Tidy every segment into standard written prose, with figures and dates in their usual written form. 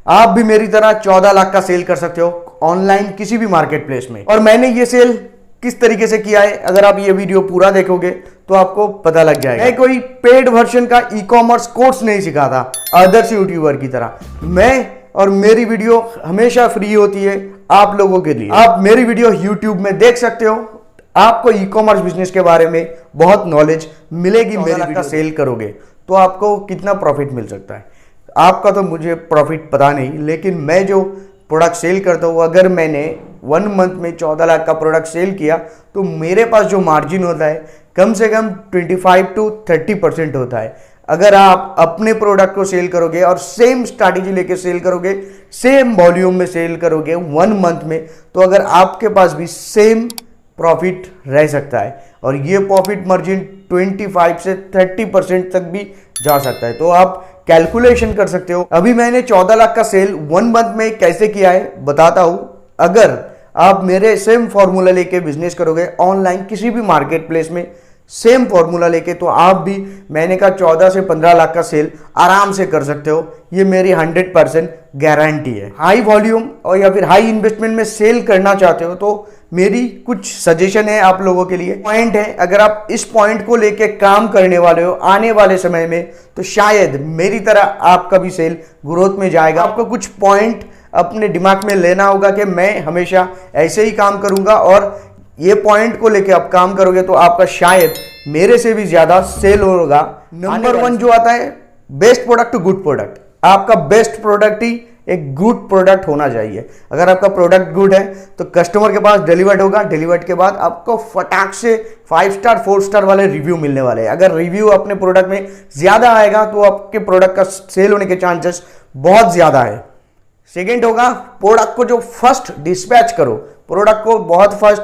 आप भी मेरी तरह 14 लाख का सेल कर सकते हो ऑनलाइन किसी भी मार्केट प्लेस में। और मैंने ये सेल किस तरीके से किया है, अगर आप ये वीडियो पूरा देखोगे तो आपको पता लग जाएगा। मैं कोई पेड वर्जन का ई कॉमर्स कोर्स नहीं सिखाता अदर्स यूट्यूबर की तरह। मैं और मेरी वीडियो हमेशा फ्री होती है आप लोगों के लिए। आप मेरी वीडियो यूट्यूब में देख सकते हो, आपको ई कॉमर्स बिजनेस के बारे में बहुत नॉलेज मिलेगी। मेरी वीडियो सेल करोगे तो आपको कितना प्रॉफिट मिल सकता है, आपका तो मुझे प्रॉफिट पता नहीं, लेकिन मैं जो प्रोडक्ट सेल करता हूँ, अगर मैंने 1 मंथ में 14 लाख का प्रोडक्ट सेल किया तो मेरे पास जो मार्जिन होता है कम से कम 25 to 30% होता है। अगर आप अपने प्रोडक्ट को सेल करोगे और सेम स्ट्रैटेजी लेके सेल करोगे, सेम वॉल्यूम में सेल करोगे 1 मंथ में, तो अगर आपके पास भी सेम प्रॉफिट रह सकता है और ये प्रॉफिट मार्जिन 25 से 30% तक भी जा सकता है। तो आप कैलकुलेशन कर सकते हो। अभी मैंने 14 लाख का सेल 1 मंथ में कैसे किया है बताता हूं। अगर आप मेरे सेम फॉर्मूला लेके बिजनेस करोगे ऑनलाइन किसी भी मार्केट प्लेस में, सेम फॉर्मूला लेके, तो आप भी मैंने कहा 14 से 15 लाख का सेल आराम से कर सकते हो। ये मेरी 100% गारंटी है। हाई वॉल्यूम और या फिर हाई इन्वेस्टमेंट में सेल करना चाहते हो तो मेरी कुछ सजेशन है आप लोगों के लिए। पॉइंट है, अगर आप इस पॉइंट को लेके काम करने वाले हो आने वाले समय में, तो शायद मेरी तरह आपका भी सेल ग्रोथ में जाएगा। आपको कुछ पॉइंट अपने दिमाग में लेना होगा कि मैं हमेशा ऐसे ही काम करूंगा, और ये पॉइंट को लेके आप काम करोगे तो आपका शायद मेरे से भी ज्यादा सेल होगा। नंबर 1 जो आता है, best product to good product. आपका बेस्ट प्रोडक्ट ही एक गुड प्रोडक्ट होना चाहिए। अगर आपका प्रोडक्ट गुड है तो कस्टमर के पास डिलीवर्ड होगा, डिलीवर्ड के बाद आपको फटाक से 5 स्टार 4 स्टार वाले रिव्यू मिलने वाले हैं। अगर रिव्यू अपने प्रोडक्ट में ज्यादा आएगा तो आपके प्रोडक्ट का सेल होने के चांसेस बहुत ज्यादा है। सेकेंड होगा, प्रोडक्ट को जो फर्स्ट डिस्पैच करो, प्रोडक्ट को बहुत फर्स्ट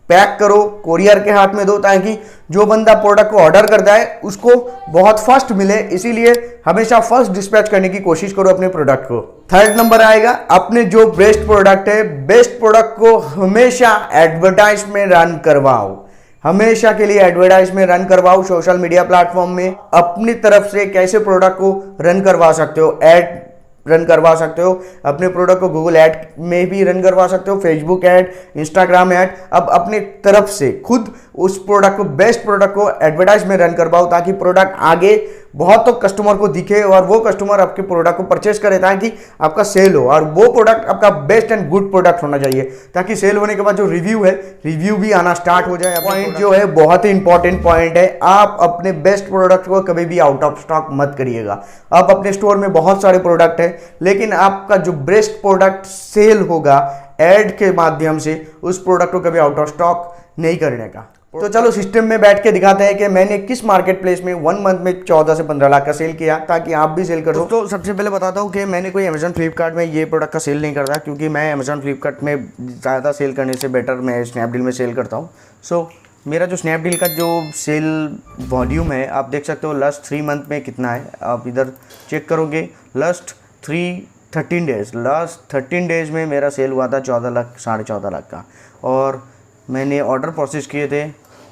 पैक करो, कोरियर के हाथ में दो, ताकि जो बंदा प्रोडक्ट को ऑर्डर करता है उसको बहुत फर्स्ट मिले। इसीलिए हमेशा फर्स्ट डिस्पैच करने की कोशिश करो अपने प्रोडक्ट को। थर्ड नंबर आएगा, अपने जो बेस्ट प्रोडक्ट है, बेस्ट प्रोडक्ट को हमेशा एडवर्टाइज में रन करवाओ। हमेशा के लिए एडवर्टाइज में रन करवाओ। सोशल मीडिया प्लेटफॉर्म में अपनी तरफ से कैसे प्रोडक्ट को रन करवा सकते हो, एड रन करवा सकते हो। अपने प्रोडक्ट को गूगल ऐड में भी रन करवा सकते हो, फेसबुक ऐड, इंस्टाग्राम ऐड। अब अपने तरफ से खुद उस प्रोडक्ट को, बेस्ट प्रोडक्ट को एडवर्टाइज में रन करवाओ, ताकि प्रोडक्ट आगे बहुत तो कस्टमर को दिखे और वो कस्टमर आपके प्रोडक्ट को परचेस करे, ताकि आपका सेल हो। और वो प्रोडक्ट आपका बेस्ट एंड गुड प्रोडक्ट होना चाहिए, ताकि सेल होने के बाद जो रिव्यू है, रिव्यू भी आना स्टार्ट हो जाए। पॉइंट जो है बहुत ही इंपॉर्टेंट पॉइंट है, आप अपने बेस्ट प्रोडक्ट को कभी भी आउट ऑफ स्टॉक मत करिएगा। आप अपने स्टोर में बहुत सारे प्रोडक्ट है, लेकिन आपका जो बेस्ट प्रोडक्ट सेल होगा एड के माध्यम से, उस प्रोडक्ट को कभी आउट ऑफ स्टॉक नहीं करने का। तो चलो सिस्टम में बैठ के दिखाते हैं कि मैंने किस मार्केट प्लेस में 1 मंथ में 14 से 15 लाख का सेल किया, ताकि आप भी सेल करो। तो सबसे पहले बताता हूँ कि मैंने कोई अमेजन फ्लिपकार्ट में ये प्रोडक्ट का सेल नहीं करता, क्योंकि मैं अमेजन फ्लिपकार्ट में ज़्यादा सेल करने से बेटर मैं स्नैपडील में सेल करता हूँ। सो मेरा जो स्नैपडील का जो सेल वॉल्यूम है, आप देख सकते हो लास्ट 3 मंथ में कितना है। आप इधर चेक करोगे, लास्ट 13 डेज में मेरा सेल हुआ था 14 लाख, 14.5 लाख का। और मैंने ऑर्डर प्रोसेस किए थे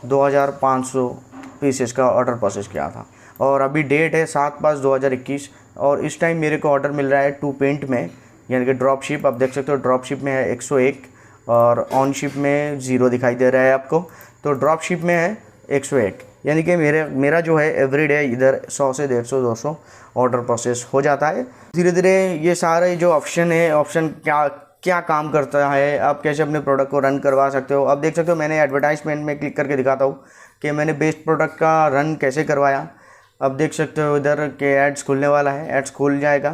2500 पीसेस का ऑर्डर प्रोसेस किया था। और अभी डेट है 7/5/2021, और इस टाइम मेरे को ऑर्डर मिल रहा है 2 पेंट में, यानी कि ड्रॉप शिप। आप देख सकते हो ड्रॉप शिप में है 101 और ऑन शिप में 0 दिखाई दे रहा है आपको। तो ड्रॉप शिप में है 101, यानी कि मेरा जो है एवरीडे इधर 100 से 150 200 ऑर्डर प्रोसेस हो जाता है। धीरे धीरे ये सारे जो ऑप्शन है, ऑप्शन क्या काम करता है, आप कैसे अपने प्रोडक्ट को रन करवा सकते हो। अब देख सकते हो मैंने एडवर्टाइजमेंट में क्लिक करके दिखाता हूँ कि मैंने बेस्ट प्रोडक्ट का रन कैसे करवाया। अब देख सकते हो इधर के एड्स खुलने वाला है, एड्स खुल जाएगा।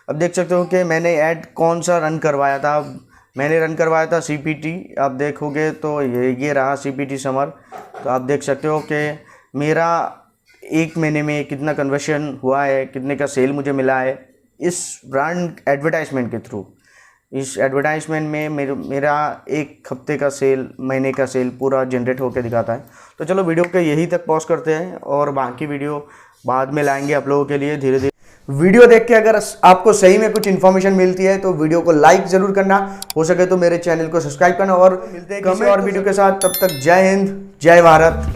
अब देख सकते हो कि मैंने ऐड कौन सा रन करवाया था। मैंने रन करवाया था CPT। आप देखोगे तो ये रहा CPT समर। तो आप देख सकते हो कि मेरा 1 महीने में कितना कन्वर्शन हुआ है, कितने का सेल मुझे मिला है इस ब्रांड एडवर्टाइजमेंट के थ्रू। इस एडवर्टाइजमेंट में मेरा 1 हफ्ते का सेल, महीने का सेल पूरा जनरेट होकर दिखाता है। तो चलो वीडियो के यहीं तक पॉज करते हैं और बाकी वीडियो बाद में लाएंगे आप लोगों के लिए धीरे धीरे। वीडियो देख के अगर आपको सही में कुछ इन्फॉर्मेशन मिलती है तो वीडियो को लाइक जरूर करना, हो सके तो मेरे चैनल को सब्सक्राइब करना। और मिलते हैं किसी और वीडियो के साथ, तब तक जय हिंद, जय भारत।